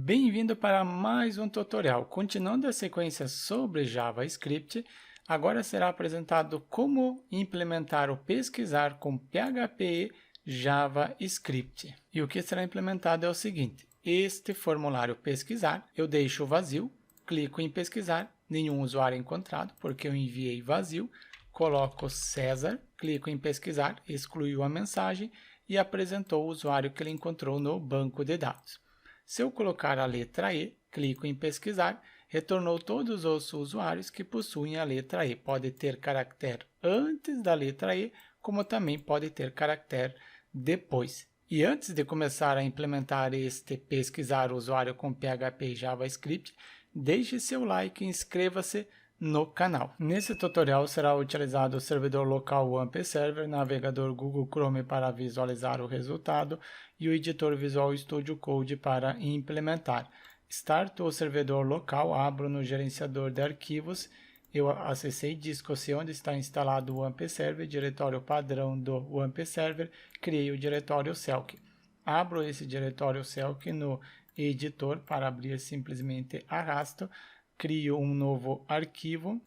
Bem-vindo para mais um tutorial. Continuando a sequência sobre JavaScript, agora será apresentado como implementar o pesquisar com PHP JavaScript. E o que será implementado é o seguinte: este formulário pesquisar, eu deixo vazio, clico em pesquisar, nenhum usuário encontrado, porque eu enviei vazio, coloco César, clico em pesquisar, excluiu a mensagem e apresentou o usuário que ele encontrou no banco de dados. Se eu colocar a letra E, clico em pesquisar, retornou todos os usuários que possuem a letra E. Pode ter caractere antes da letra E, como também pode ter caractere depois. E antes de começar a implementar este pesquisar o usuário com PHP e JavaScript, deixe seu like e inscreva-se no canal. Nesse tutorial será utilizado o servidor local WAMP Server, navegador Google Chrome para visualizar o resultado e o editor Visual Studio Code para implementar. Starto o servidor local, abro no gerenciador de arquivos, eu acessei disco-C onde está instalado o WAMP Server, diretório padrão do WAMP Server, criei o diretório Celk. Abro esse diretório Celk no editor, para abrir simplesmente arrasto, crio um novo arquivo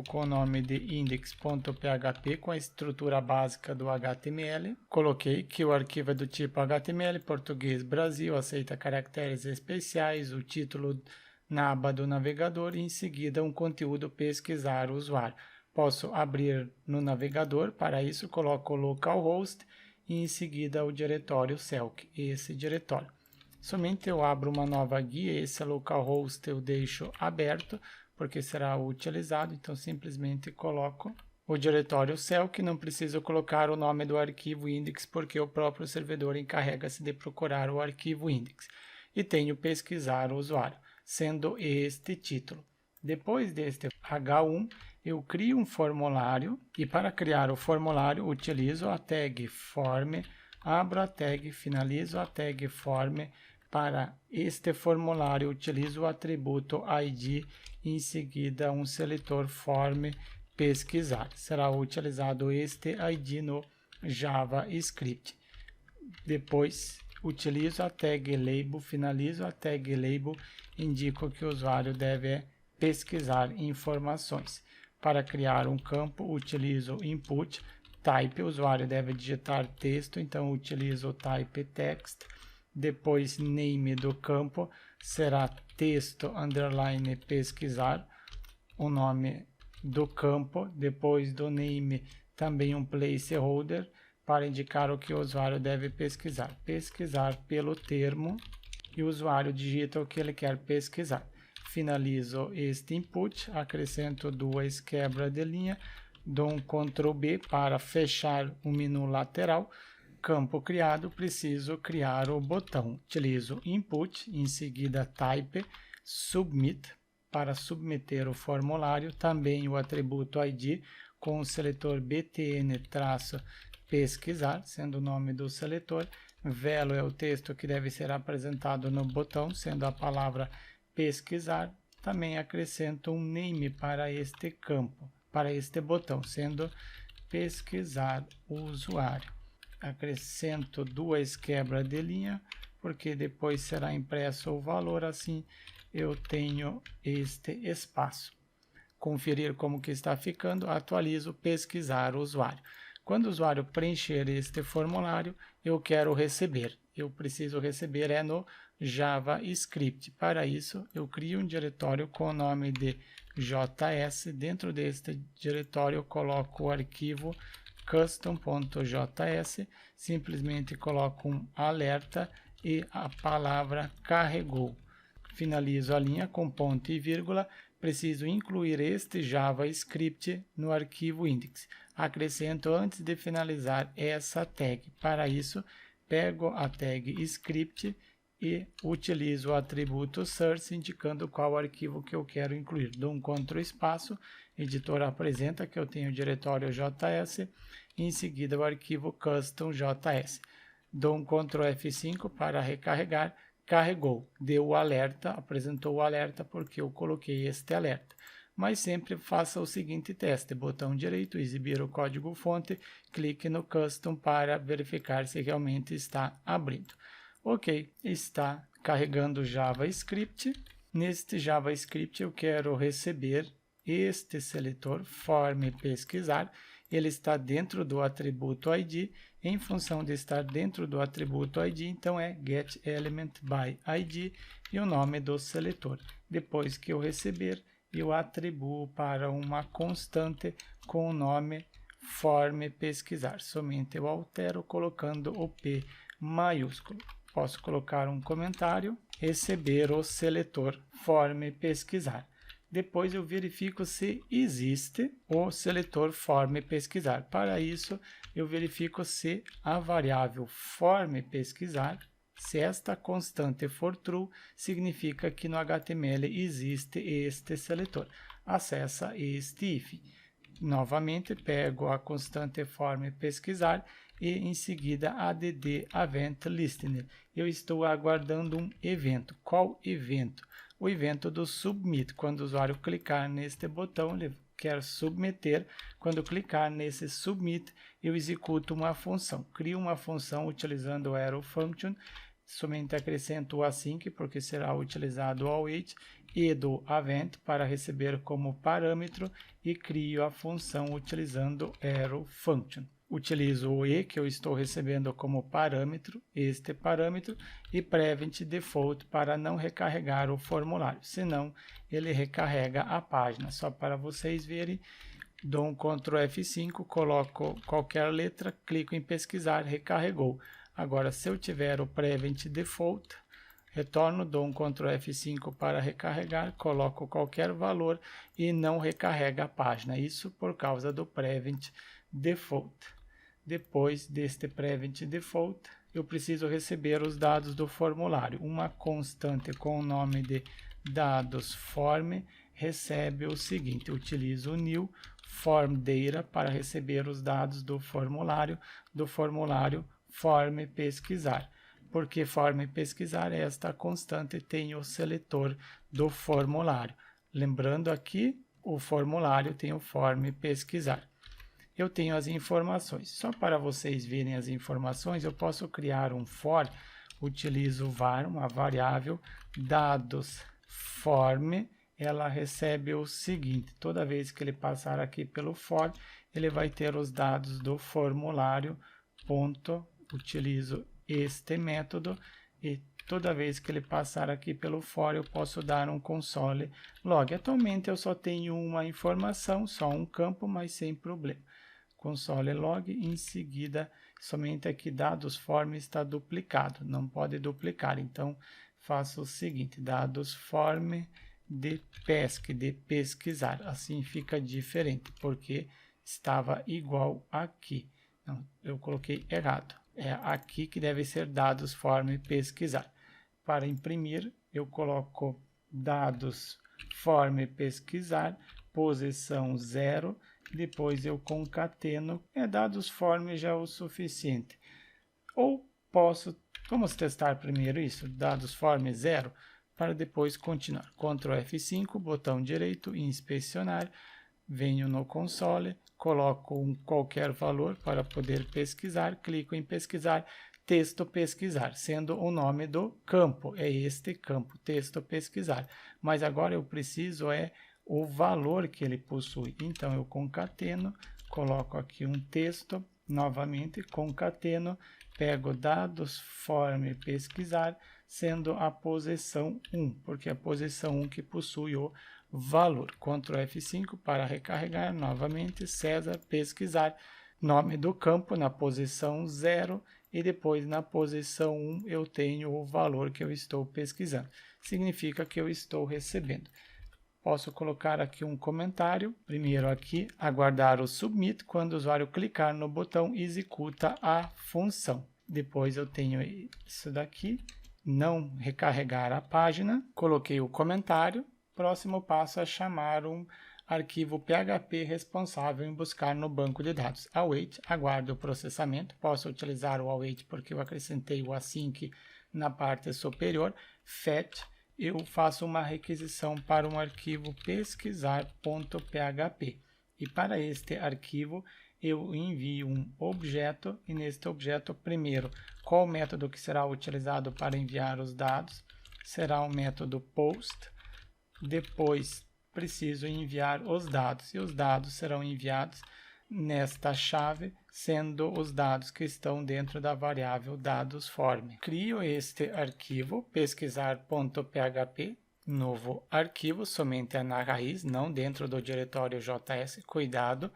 com o nome de index.php com a estrutura básica do HTML. Coloquei que o arquivo é do tipo HTML, português Brasil, aceita caracteres especiais, o título na aba do navegador e em seguida um conteúdo pesquisar o usuário. Posso abrir no navegador, para isso coloco localhost e em seguida o diretório Celk, esse diretório. Somente eu abro uma nova guia, esse localhost eu deixo aberto, porque será utilizado, então simplesmente coloco o diretório Celk, não preciso colocar o nome do arquivo index, porque o próprio servidor encarrega-se de procurar o arquivo index. E tenho pesquisar o usuário, sendo este título. Depois deste H1, eu crio um formulário, e para criar o formulário utilizo a tag form, abro a tag, finalizo a tag form. Para este formulário, utilizo o atributo ID e em seguida um seletor form pesquisar. Será utilizado este ID no JavaScript. Depois, utilizo a tag label, finalizo a tag label, indico que o usuário deve pesquisar informações. Para criar um campo, utilizo input, type, o usuário deve digitar texto, então utilizo o type text. Depois, name do campo será texto underline pesquisar, o nome do campo. Depois do name, também um placeholder para indicar o que o usuário deve pesquisar. Pesquisar pelo termo e o usuário digita o que ele quer pesquisar. Finalizo este input, acrescento duas quebras de linha, dou um Ctrl B para fechar o menu lateral. Campo criado, preciso criar o botão. Utilizo input, em seguida type, submit, para submeter o formulário. Também o atributo ID com o seletor btn-pesquisar, sendo o nome do seletor. Velo é o texto que deve ser apresentado no botão, sendo a palavra pesquisar. Também acrescento um name para este campo, para este botão, sendo pesquisar o usuário. Acrescento duas quebras de linha, porque depois será impresso o valor, assim eu tenho este espaço. Conferir como que está ficando, atualizo, pesquisar o usuário. Quando o usuário preencher este formulário, eu quero receber. Eu preciso receber no JavaScript. Para isso, eu crio um diretório com o nome de JS. Dentro deste diretório, eu coloco o arquivo custom.js, simplesmente coloco um alerta e a palavra carregou. Finalizo a linha com ponto e vírgula, preciso incluir este JavaScript no arquivo index. Acrescento antes de finalizar essa tag. Para isso, pego a tag script e utilizo o atributo source, indicando qual arquivo que eu quero incluir. Dou um Ctrl espaço, editor apresenta que eu tenho o diretório JS, e em seguida o arquivo custom.js. Dou um Ctrl F5 para recarregar, carregou, deu o alerta, apresentou o alerta porque eu coloquei este alerta. Mas sempre faça o seguinte teste: botão direito, exibir o código fonte, clique no custom para verificar se realmente está abrindo. Ok, está carregando JavaScript. Neste JavaScript eu quero receber este seletor form pesquisar. Ele está dentro do atributo ID. Em função de estar dentro do atributo ID, então é getElementById e o nome do seletor. Depois que eu receber, eu atribuo para uma constante com o nome form pesquisar. Somente eu altero colocando o P maiúsculo. Posso colocar um comentário, receber o seletor form pesquisar. Depois eu verifico se existe o seletor form pesquisar. Para isso, eu verifico se a variável form pesquisar, se esta constante for true, significa que no HTML existe este seletor. Acessa este if. Novamente, pego a constante form pesquisar e em seguida add event listener. Eu estou aguardando um evento. Qual evento? O evento do submit. Quando o usuário clicar neste botão, ele quer submeter. Quando clicar nesse submit, eu executo uma função. Crio uma função utilizando o arrow function. Somente acrescento o async, porque será utilizado o await, e do event para receber como parâmetro, e crio a função utilizando arrow function. Utilizo o e que eu estou recebendo como parâmetro, este parâmetro, e prevent default para não recarregar o formulário, senão ele recarrega a página. Só para vocês verem, dou um Ctrl F5, coloco qualquer letra, clico em pesquisar, recarregou. Agora, se eu tiver o prevent default, retorno, dou um Ctrl F5 para recarregar, coloco qualquer valor e não recarrega a página. Isso por causa do prevent default. Depois deste prevent default, eu preciso receber os dados do formulário. Uma constante com o nome de dados form recebe o seguinte: utilizo o new form data para receber os dados do formulário form pesquisar. Porque form pesquisar, esta constante tem o seletor do formulário. Lembrando aqui, o formulário tem o form pesquisar. Eu tenho as informações. Só para vocês verem as informações, eu posso criar um for, utilizo var, uma variável, dados form, ela recebe o seguinte: toda vez que ele passar aqui pelo for, ele vai ter os dados do formulário, ponto, utilizo este método, e toda vez que ele passar aqui pelo for, eu posso dar um console log. Atualmente eu só tenho uma informação, só um campo, mas sem problema. Console log, em seguida, somente aqui dados form está duplicado, não pode duplicar, então faço o seguinte: dados form de pesquisar, assim fica diferente, porque estava igual aqui. Não, eu coloquei errado, é aqui que deve ser dados form pesquisar. Para imprimir, eu coloco dados form pesquisar, posição 0, depois eu concateno, dados form já é o suficiente. Ou posso, vamos testar primeiro isso, dados form 0, para depois continuar. Ctrl F5, botão direito, inspecionar, venho no console, coloco qualquer valor para poder pesquisar, clico em pesquisar, texto pesquisar, sendo o nome do campo, é este campo, texto pesquisar. Mas agora eu preciso o valor que ele possui. Então eu concateno, coloco aqui um texto, novamente concateno, pego dados form pesquisar, sendo a posição 1, porque é a posição 1 que possui o valor. Ctrl F5 para recarregar, novamente César pesquisar, nome do campo na posição 0, e depois na posição 1 eu tenho o valor que eu estou pesquisando. Significa que eu estou recebendo. Posso colocar aqui um comentário. Primeiro aqui, aguardar o submit. Quando o usuário clicar no botão, executa a função. Depois eu tenho isso daqui, não recarregar a página. Coloquei o comentário. Próximo passo é chamar um arquivo PHP responsável em buscar no banco de dados. Await, aguardo o processamento. Posso utilizar o await porque eu acrescentei o async na parte superior. Fetch, eu faço uma requisição para um arquivo pesquisar.php. E para este arquivo, eu envio um objeto, e neste objeto, primeiro, qual o método que será utilizado para enviar os dados. será o método post. Depois preciso enviar os dados, e os dados serão enviados nesta chave, sendo os dados que estão dentro da variável dadosForm. Crio este arquivo, pesquisar.php, novo arquivo, somente na raiz, não dentro do diretório JS. Cuidado,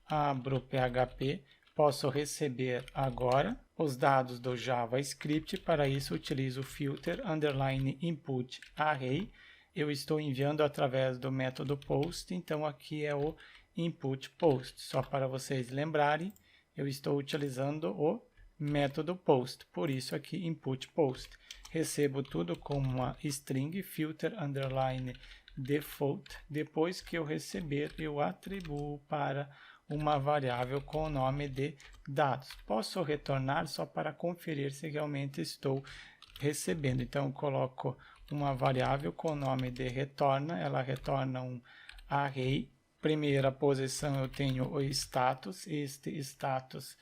abro o PHP, posso receber agora os dados do JavaScript. Para isso utilizo filter underline input array. Eu estou enviando através do método post, então aqui é o input post. Só para vocês lembrarem, eu estou utilizando o método post, por isso aqui input post. Recebo tudo com uma string filter underline default. Depois que eu receber, eu atribuo para uma variável com o nome de dados. Posso retornar só para conferir se realmente estou recebendo. Então eu coloco uma variável com o nome de retorna, ela retorna um array. Primeira posição eu tenho o status, este status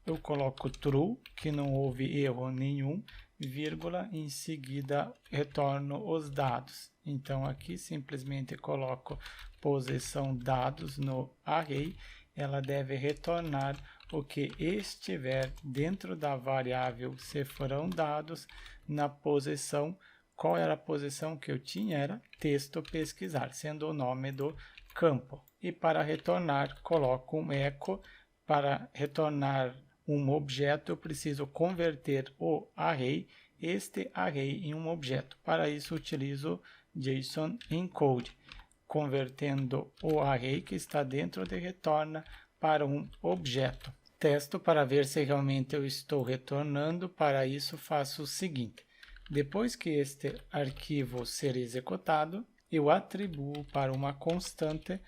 eu coloco true, que não houve erro nenhum, vírgula, em seguida retorno os dados. Então aqui simplesmente coloco posição dados no array, ela deve retornar o que estiver dentro da variável se foram dados na posição. Qual era a posição que eu tinha? Era texto pesquisar, sendo o nome do campo. E para retornar, coloco um echo. Para retornar um objeto, eu preciso converter o array, este array, em um objeto. Para isso, utilizo JSON encode, convertendo o array que está dentro de retorna para um objeto. Testo para ver se realmente eu estou retornando. Para isso, faço o seguinte. Depois que este arquivo ser executado, eu atribuo para uma constante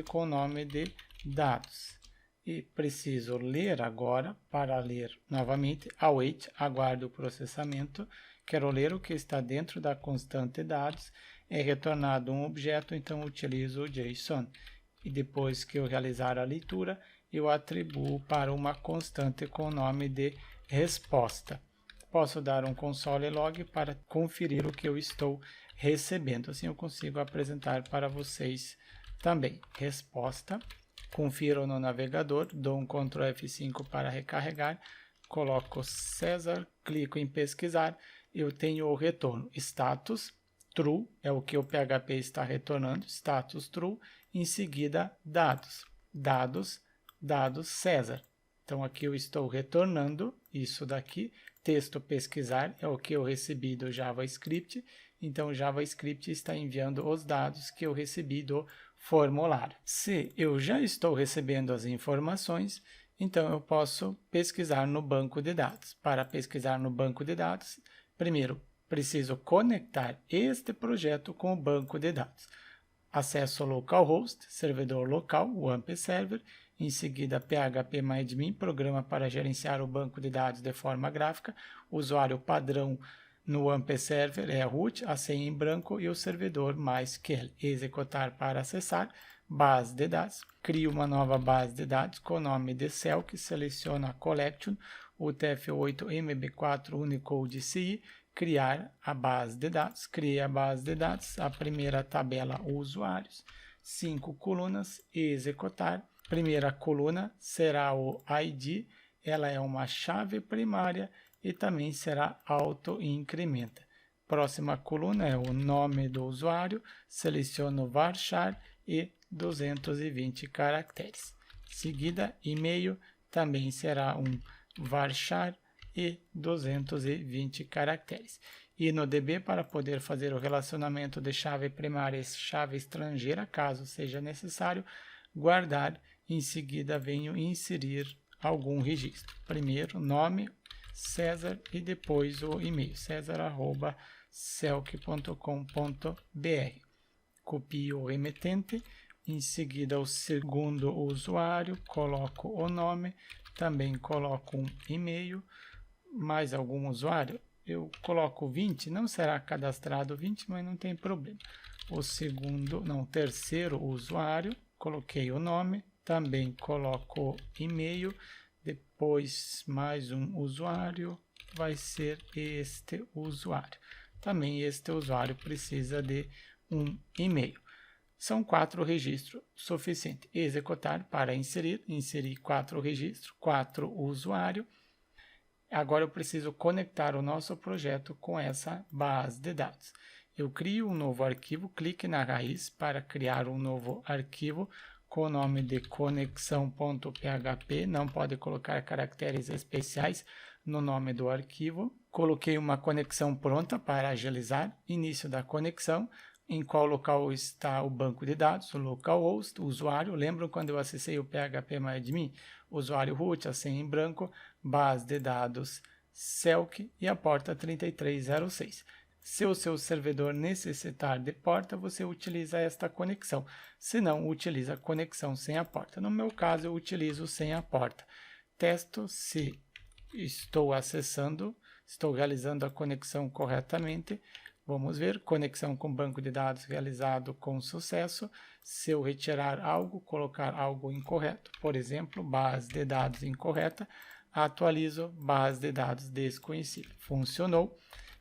com o nome de dados. E preciso ler agora. Para ler novamente, await, aguardo o processamento. Quero ler o que está dentro da constante dados. É retornado um objeto, então utilizo o JSON. E depois que eu realizar a leitura, eu atribuo para uma constante com o nome de resposta. Posso dar um console log para conferir o que eu estou recebendo. Assim eu consigo apresentar para vocês também. Resposta. Confiro no navegador, dou um Ctrl F5 para recarregar, coloco César, clico em pesquisar, eu tenho o retorno status true, é o que o PHP está retornando, status true, em seguida dados, dados César. Então aqui eu estou retornando isso daqui, texto pesquisar é o que eu recebi do JavaScript, então o JavaScript está enviando os dados que eu recebi do formulário. Se eu já estou recebendo as informações, então eu posso pesquisar no banco de dados. Para pesquisar no banco de dados, primeiro preciso conectar este projeto com o banco de dados. Acesso localhost, servidor local, o AMP Server, em seguida phpMyAdmin, programa para gerenciar o banco de dados de forma gráfica, usuário padrão no AMP Server é root, a senha em branco e o servidor MySQL. Executar para acessar, base de dados, crio uma nova base de dados com o nome de Selk, seleciono a Collection, UTF-8 MB4 Unicode CI, criar a base de dados, criei a base de dados, a primeira tabela usuários, 5 colunas, executar. Primeira coluna será o ID, ela é uma chave primária e também será auto-incrementa. Próxima coluna é o nome do usuário, seleciono varchar e 220 caracteres. Seguida, e-mail também será um varchar e 220 caracteres. E no DB, para poder fazer o relacionamento de chave primária e chave estrangeira, caso seja necessário, guardar. Em seguida, venho inserir algum registro. Primeiro, nome, César, e depois o e-mail, cesar@selk.com.br. Copio o remetente, em seguida o segundo usuário, coloco o nome, também coloco um e-mail, mais algum usuário, eu coloco 20, não será cadastrado 20, mas não tem problema. O terceiro usuário, coloquei o nome, também coloco e-mail, depois mais um usuário, vai ser este usuário. também este usuário precisa de um e-mail. São 4 registros suficiente. Executar para inserir 4 registros, 4 usuário. Agora eu preciso conectar o nosso projeto com essa base de dados. Eu crio um novo arquivo, clique na raiz para criar um novo arquivo com o nome de conexão.php, não pode colocar caracteres especiais no nome do arquivo. Coloquei uma conexão pronta para agilizar, início da conexão, em qual local está o banco de dados, o localhost, o usuário. Lembram quando eu acessei o phpMyAdmin? Usuário root, a senha em branco, base de dados Selk e a porta 3306. Se o seu servidor necessitar de porta, você utiliza esta conexão. Se não, utiliza a conexão sem a porta. No meu caso, eu utilizo sem a porta. Testo se estou realizando a conexão corretamente. Vamos ver, conexão com banco de dados realizado com sucesso. Se eu retirar algo, colocar algo incorreto, por exemplo, base de dados incorreta, atualizo base de dados desconhecida. Funcionou.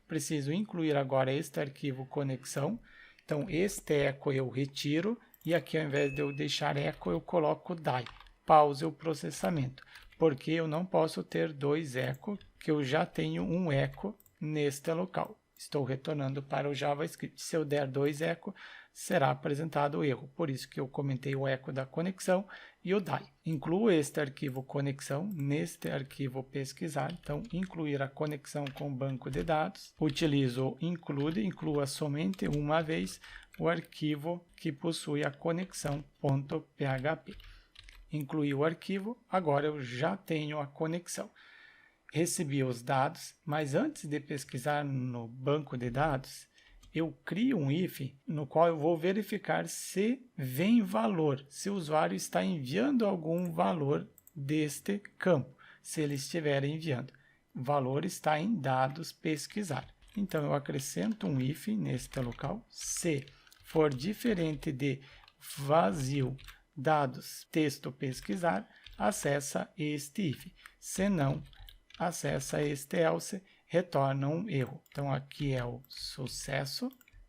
Preciso incluir agora este arquivo conexão. Então, este eco eu retiro e aqui ao invés de eu deixar eco, eu coloco die. Pause o processamento, porque eu não posso ter 2 eco, que eu já tenho um eco neste local. Estou retornando para o JavaScript. Se eu der 2 eco, será apresentado o erro. Por isso que eu comentei o eco da conexão e o die. Incluo este arquivo conexão neste arquivo pesquisar. Então, incluir a conexão com o banco de dados. Utilizo o include, inclua somente uma vez o arquivo que possui a conexão.php. Incluí o arquivo, agora eu já tenho a conexão. Recebi os dados, mas antes de pesquisar no banco de dados, eu crio um if no qual eu vou verificar se vem valor, se o usuário está enviando algum valor deste campo. Se ele estiver enviando, o valor está em dados pesquisar. Então eu acrescento um if neste local. Se for diferente de vazio dados texto pesquisar, acessa este if. Se não, acessa este else, retorna um erro. Então, aqui é o sucesso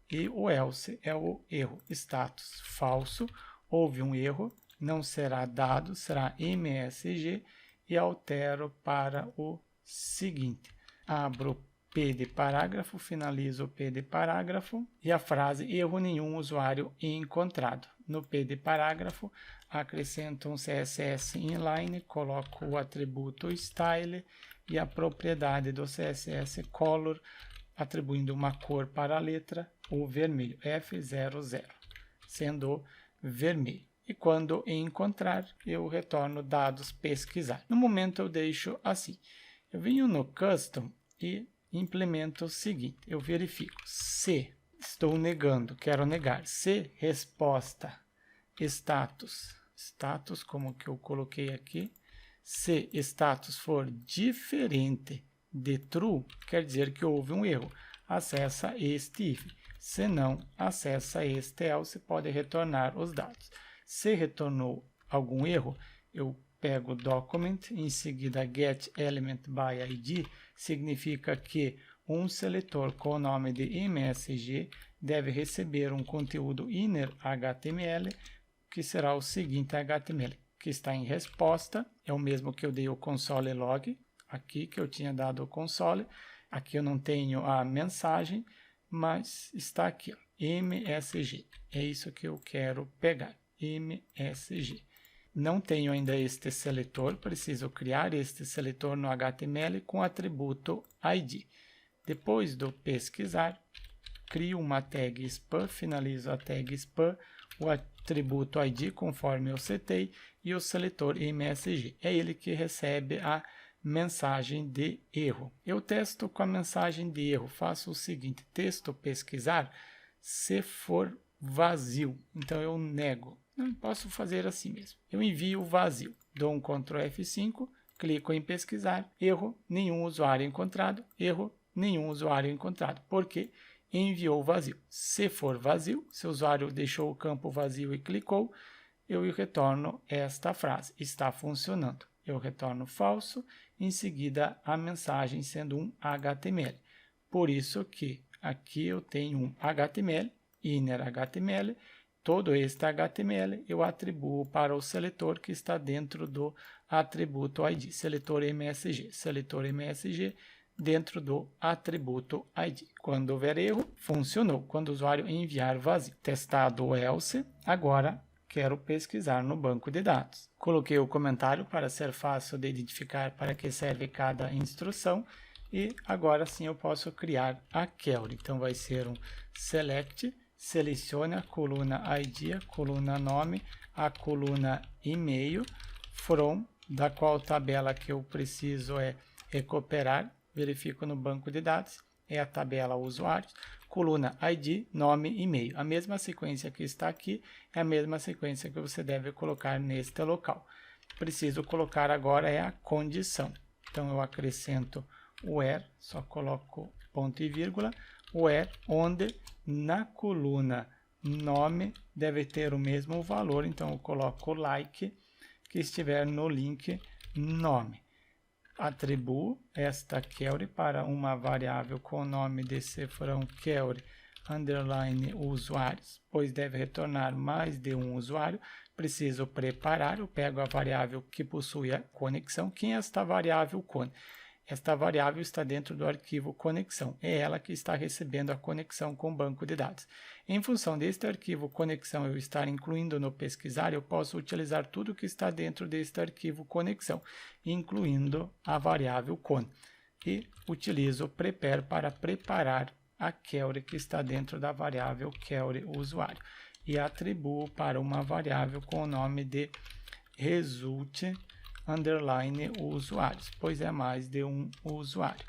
e o else é o erro. Status falso, houve um erro, não será dado, será MSG e altero para o seguinte. Abro P de parágrafo, finalizo o P de parágrafo e a frase erro nenhum usuário encontrado. No P de parágrafo, acrescento um CSS inline, coloco o atributo style e a propriedade do CSS color, atribuindo uma cor para a letra, o vermelho, F00, sendo vermelho. E quando encontrar, eu retorno dados pesquisar. No momento eu deixo assim. Eu venho no custom e implemento o seguinte. Eu verifico se estou negando, quero negar, se resposta status como que eu coloquei aqui, se status for diferente de true, quer dizer que houve um erro. Acessa este if. Se não, acessa este else, pode retornar os dados. Se retornou algum erro, eu pego document, em seguida getElementById, significa que um seletor com o nome de MSG deve receber um conteúdo inner HTML, que será o seguinte HTML, que está em resposta, é o mesmo que eu dei o console log, aqui que eu tinha dado o console, aqui eu não tenho a mensagem, mas está aqui, ó, MSG, é isso que eu quero pegar, MSG. Não tenho ainda este seletor, preciso criar este seletor no HTML com o atributo ID. Depois do pesquisar, crio uma tag spam, finalizo a tag spam, o atributo ID conforme eu setei e o seletor MSG. É ele que recebe a mensagem de erro. Eu testo com a mensagem de erro. Faço o seguinte, texto pesquisar, se for vazio. Então eu nego. Não posso fazer assim mesmo. Eu envio vazio. Dou um Ctrl F5, clico em pesquisar, erro, nenhum usuário encontrado, erro, nenhum usuário encontrado. Por quê? Enviou vazio. Se for vazio, se o usuário deixou o campo vazio e clicou, eu retorno esta frase, está funcionando. Eu retorno falso, em seguida a mensagem sendo um HTML. Por isso que Aqui eu tenho um HTML, inner HTML, todo este HTML eu atribuo para o seletor que está dentro do atributo ID, seletor MSG dentro do atributo ID. Quando houver erro, funcionou. Quando o usuário enviar vazio. Testado o else, agora quero pesquisar no banco de dados. Coloquei o comentário para ser fácil de identificar para que serve cada instrução e agora sim eu posso criar a query. Então vai ser um select, selecione a coluna ID, a coluna nome, a coluna e-mail, from, da qual tabela que eu preciso recuperar, verifico no banco de dados, é a tabela usuários, coluna ID, nome e e-mail. A mesma sequência que está aqui é a mesma sequência que você deve colocar neste local. Preciso colocar agora a condição. Então eu acrescento o where, só coloco ponto e vírgula, where, onde na coluna nome deve ter o mesmo valor, então eu coloco like que estiver no link nome. Atribuo esta query para uma variável com o nome de cifrão query underline usuários, pois deve retornar mais de um usuário. Preciso preparar, eu pego a variável que possui a conexão. Quem é esta variável con? Esta variável está dentro do arquivo conexão, é ela que está recebendo a conexão com o banco de dados. Em função deste arquivo conexão eu estar incluindo no pesquisar, eu posso utilizar tudo que está dentro deste arquivo conexão, incluindo a variável con. E utilizo prepare para preparar a query que está dentro da variável query usuário. E atribuo para uma variável com o nome de result underline usuários, pois é mais de um usuário.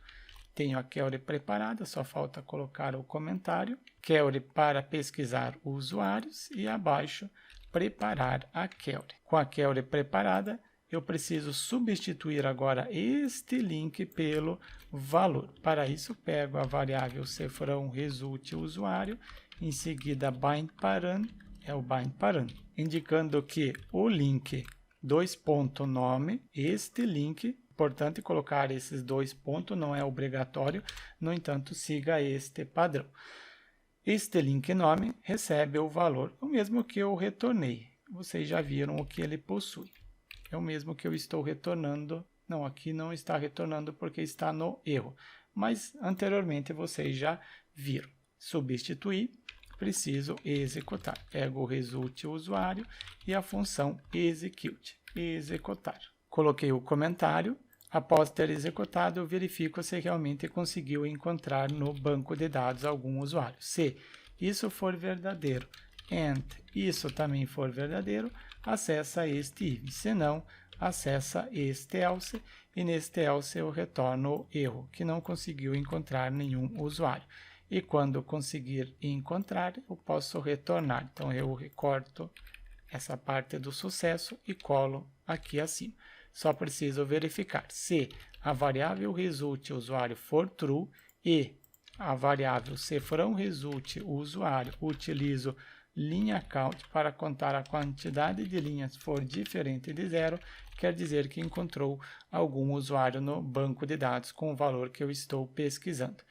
Tenho a query preparada, só falta colocar o comentário. Query para pesquisar usuários e abaixo preparar a query. Com a query preparada, eu preciso substituir agora este link pelo valor. Para isso, pego a variável cifrão result usuário, em seguida bind param, é o bind param, indicando que o link nome, este link, importante colocar esses dois pontos, não é obrigatório, no entanto, siga este padrão. Este link nome recebe o valor, o mesmo que eu retornei. Vocês já viram o que ele possui. É o mesmo que eu estou retornando. Não, aqui não está retornando porque está no erro. Mas anteriormente vocês já viram. Substituir, preciso executar. Pego o result usuário e a função execute. Executar. Coloquei o comentário. Após ter executado, eu verifico se realmente conseguiu encontrar no banco de dados algum usuário. Se isso for verdadeiro, and isso também for verdadeiro, acessa este if. Se não, acessa este else e neste else eu retorno o erro, que não conseguiu encontrar nenhum usuário. E quando conseguir encontrar, eu posso retornar. Então eu recorto essa parte do sucesso e colo aqui acima. Só preciso verificar se a variável result usuário for true e a variável cifrão result usuário utilizo linha count para contar a quantidade de linhas for diferente de 0, quer dizer que encontrou algum usuário no banco de dados com o valor que eu estou pesquisando.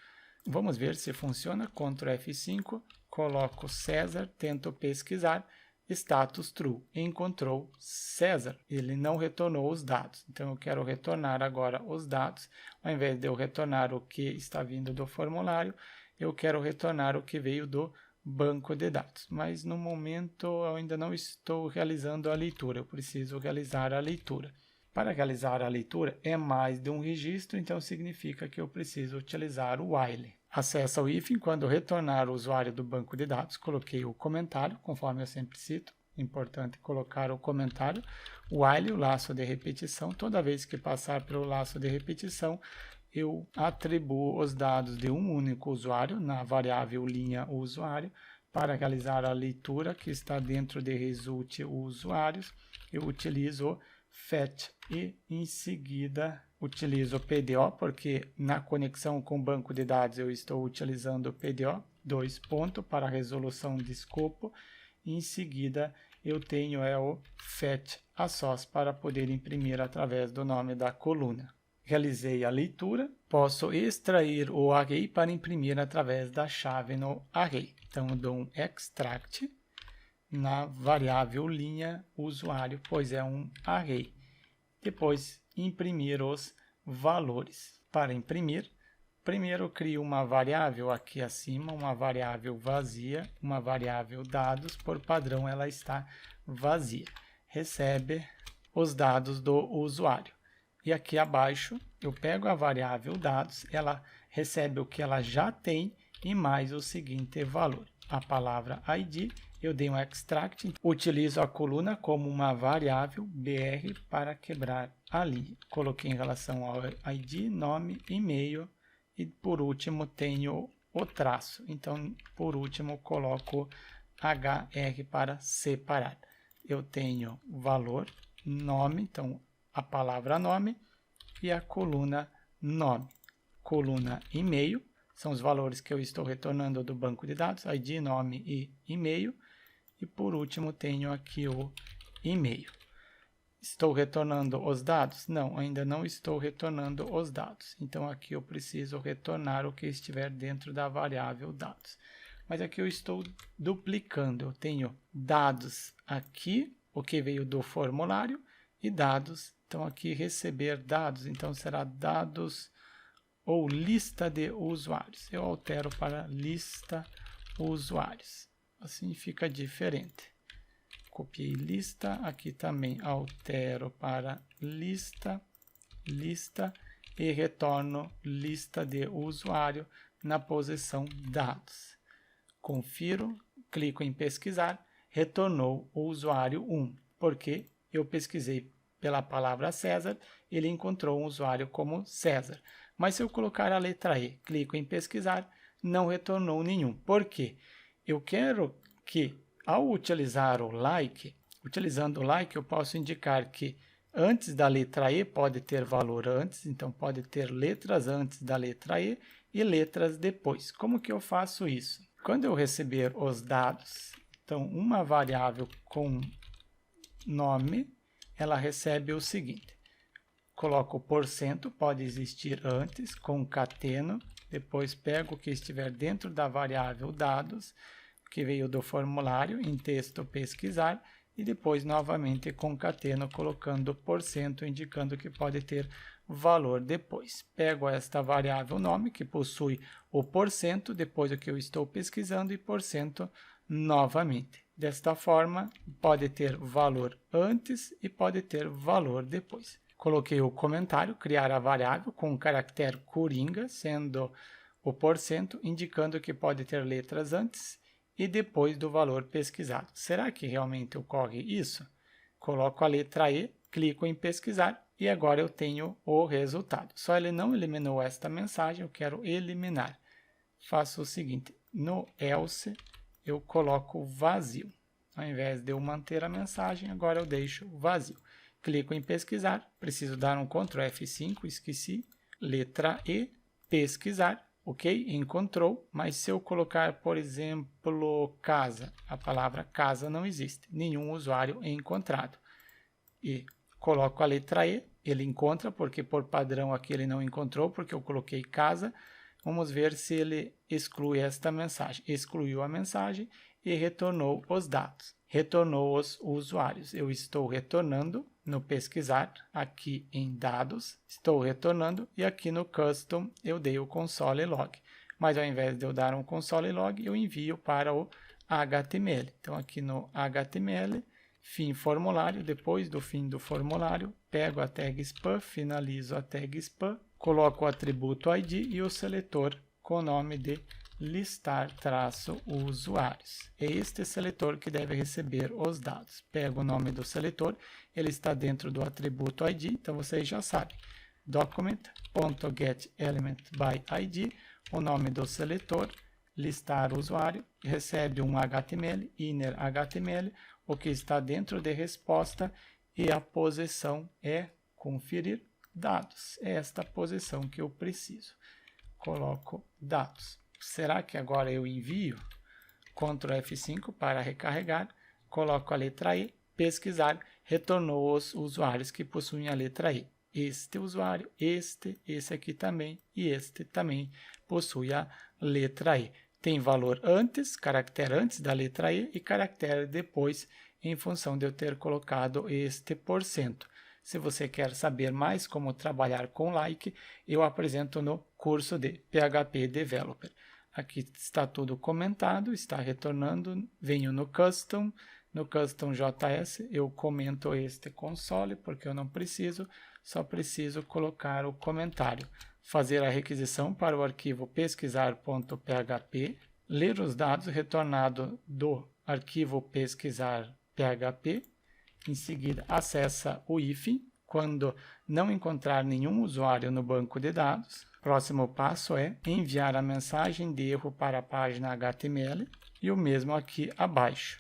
Vamos ver se funciona. Ctrl F5, coloco César, tento pesquisar. Status true, encontrou César, ele não retornou os dados, então eu quero retornar agora os dados, ao invés de eu retornar o que está vindo do formulário, eu quero retornar o que veio do banco de dados, mas no momento eu ainda não estou realizando a leitura, eu preciso realizar a leitura. Para realizar a leitura é mais de um registro, então significa que eu preciso utilizar o while. Acessa o if, quando retornar o usuário do banco de dados, coloquei o comentário, conforme eu sempre cito, importante colocar o comentário, while, o laço de repetição, toda vez que passar pelo laço de repetição, eu atribuo os dados de um único usuário na variável linha usuário, para realizar a leitura que está dentro de result usuários, eu utilizo fetch e em seguida utilizo PDO, porque na conexão com o banco de dados eu estou utilizando PDO, dois pontos para resolução de escopo. Em seguida eu tenho o fetch a source para poder imprimir através do nome da coluna. realizei a leitura, posso extrair o array para imprimir através da chave no array. Então, eu dou um extract na variável linha usuário, pois é um array. Depois, imprimir os valores. Para imprimir, primeiro crio uma variável aqui acima, uma variável vazia, uma variável dados, por padrão ela está vazia. Recebe os dados do usuário. E aqui abaixo, eu pego a variável dados, ela recebe o que ela já tem e mais o seguinte valor. A palavra ID, eu dei um extract, utilizo a coluna como uma variável br para quebrar a linha. Coloquei em relação ao ID, nome, e-mail e por último tenho o traço. Então, por último, coloco hr para separar. Eu tenho valor, nome, então a palavra nome e a coluna nome. Coluna e-mail, são os valores que eu estou retornando do banco de dados, ID, nome e e-mail. E por último tenho aqui o e-mail. Estou retornando os dados? Não, ainda não estou retornando os dados. Então aqui eu preciso retornar o que estiver dentro da variável dados. Mas aqui eu estou duplicando. Eu tenho dados aqui, o que veio do formulário, e dados. Então aqui receber dados, então será dados ou lista de usuários. Eu altero para lista usuários. Assim fica diferente. Copiei lista, aqui também altero para lista e retorno lista de usuário na posição dados. Confiro, clico em pesquisar, retornou o usuário 1, porque eu pesquisei pela palavra César, ele encontrou um usuário como César. Mas se eu colocar a letra E, clico em pesquisar, não retornou nenhum. Por quê? Eu quero que, ao utilizar o like, utilizando o like, eu posso indicar que antes da letra E pode ter valor antes, então pode ter letras antes da letra E e letras depois. Como que eu faço isso? Quando eu receber os dados, então uma variável com nome, ela recebe o seguinte. Coloco o porcento, pode existir antes, concateno, depois pego o que estiver dentro da variável dados, que veio do formulário, em texto pesquisar, e depois novamente concateno, colocando porcento, indicando que pode ter valor depois. Pego esta variável nome, que possui o porcento, depois do que eu estou pesquisando, e porcento novamente. Desta forma, pode ter valor antes e pode ter valor depois. Coloquei o comentário, criar a variável com o caractere coringa, sendo o porcento, indicando que pode ter letras antes e depois do valor pesquisado. Será que realmente ocorre isso? Coloco a letra E, clico em pesquisar e agora eu tenho o resultado. Só ele não eliminou esta mensagem, eu quero eliminar. Faço o seguinte, no else eu coloco vazio. Ao invés de eu manter a mensagem, agora eu deixo vazio. Clico em pesquisar, preciso dar um Ctrl F5, esqueci. Letra E, pesquisar, ok? Encontrou, mas se eu colocar, por exemplo, casa, a palavra casa não existe, nenhum usuário encontrado. E coloco a letra E, ele encontra, porque por padrão aqui ele não encontrou, porque eu coloquei casa. Vamos ver se ele exclui esta mensagem. Excluiu a mensagem e retornou os dados. Retornou os usuários. Eu estou retornando no pesquisar, aqui em dados, estou retornando e aqui no custom eu dei o console log. Mas ao invés de eu dar um console log, eu envio para o HTML. Então aqui no HTML, fim formulário, depois do fim do formulário, pego a tag spam, finalizo a tag spam, coloco o atributo ID e o seletor com o nome de listar-usuários. É este seletor que deve receber os dados. Pego o nome do seletor, ele está dentro do atributo ID, então vocês já sabem. Document.getElementById, o nome do seletor, listar usuário, recebe um HTML, inner HTML, o que está dentro de resposta e a posição é conferir dados. É esta posição que eu preciso. Coloco dados. Será que agora eu envio? Ctrl F5 para recarregar, coloco a letra E, pesquisar, retornou os usuários que possuem a letra E. este usuário, esse aqui também e este também possui a letra E. Tem valor antes, caractere antes da letra E e caractere depois, em função de eu ter colocado este %. Se você quer saber mais como trabalhar com like, eu apresento no curso de PHP Developer. Aqui está tudo comentado, está retornando, venho no Custom JS, eu comento este console, porque eu não preciso, só preciso colocar o comentário. Fazer a requisição para o arquivo pesquisar.php, ler os dados retornados do arquivo pesquisar.php, em seguida acessa o hífen, quando não encontrar nenhum usuário no banco de dados. Próximo passo é enviar a mensagem de erro para a página HTML e o mesmo aqui abaixo.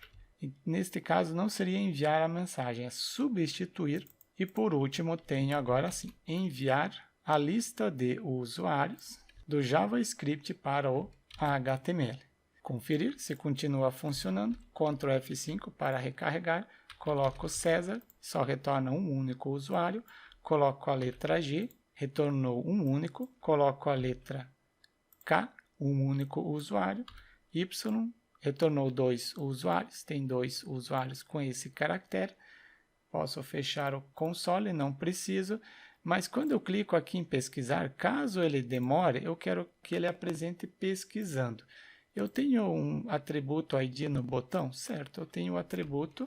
Neste caso não seria enviar a mensagem, é substituir. E por último tenho agora sim, enviar a lista de usuários do JavaScript para o HTML. Conferir se continua funcionando, Ctrl F5 para recarregar, coloco César, só retorna um único usuário, coloco a letra G, retornou um único, coloco a letra K, um único usuário, Y, retornou 2 usuários, tem 2 usuários com esse caractere. Posso fechar o console, não preciso, mas quando eu clico aqui em pesquisar, caso ele demore, eu quero que ele apresente pesquisando. Eu tenho um atributo ID no botão? Certo, eu tenho o atributo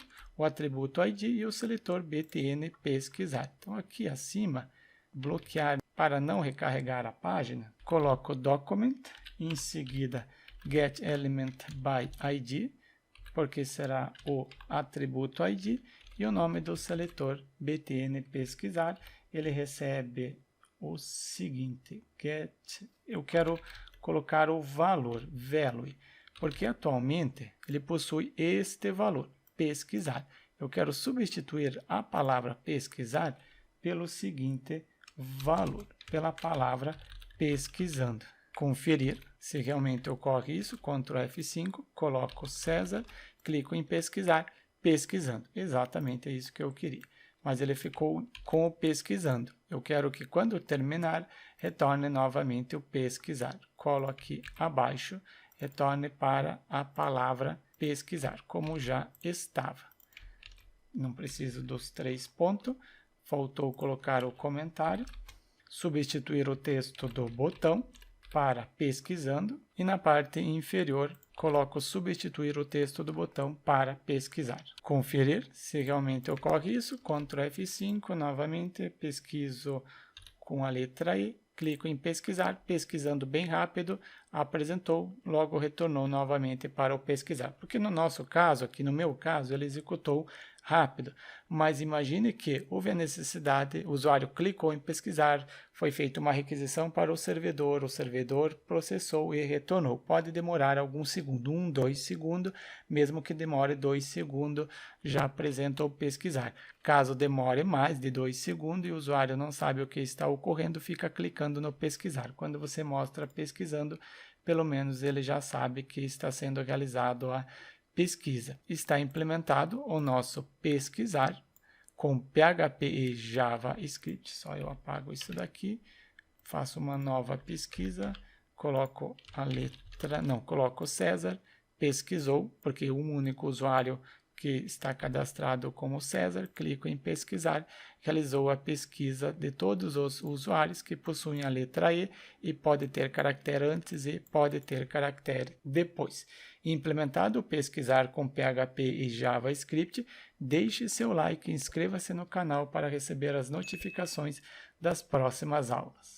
ID e o seletor btn pesquisar. Então aqui acima, bloquear para não recarregar a página, coloco document, em seguida getElementById, porque será o atributo ID, e o nome do seletor btn pesquisar, ele recebe o seguinte, eu quero colocar o valor, value, porque atualmente ele possui este valor, pesquisar. Eu quero substituir a palavra pesquisar pelo seguinte valor, pela palavra pesquisando. Conferir se realmente ocorre isso, Ctrl F5, coloco César, clico em pesquisar, pesquisando. Exatamente é isso que eu queria. Mas ele ficou com o pesquisando. Eu quero que quando terminar, retorne novamente o pesquisar. Colo aqui abaixo, retorne para a palavra pesquisar, como já estava. Não preciso dos 3 pontos. Faltou colocar o comentário, substituir o texto do botão para pesquisando e na parte inferior coloco substituir o texto do botão para pesquisar. Conferir se realmente ocorre isso, Ctrl F5, novamente pesquiso com a letra E, clico em pesquisar, pesquisando bem rápido, apresentou, logo retornou novamente para o pesquisar. Porque no nosso caso, aqui no meu caso, ele executou rápido, mas imagine que houve a necessidade, o usuário clicou em pesquisar, foi feita uma requisição para o servidor processou e retornou. Pode demorar algum segundo, 1, 2 segundos, mesmo que demore 2 segundos, já apresenta o pesquisar. Caso demore mais de 2 segundos e o usuário não sabe o que está ocorrendo, fica clicando no pesquisar. Quando você mostra pesquisando, pelo menos ele já sabe que está sendo realizado a pesquisa. Está implementado o nosso pesquisar com PHP e JavaScript. Só eu apago isso daqui, faço uma nova pesquisa, coloco a letra, não, coloco César, pesquisou, porque um único usuário que está cadastrado como César, clico em pesquisar, realizou a pesquisa de todos os usuários que possuem a letra e pode ter caractere antes e pode ter caractere depois. Implementado o pesquisar com PHP e JavaScript, deixe seu like e inscreva-se no canal para receber as notificações das próximas aulas.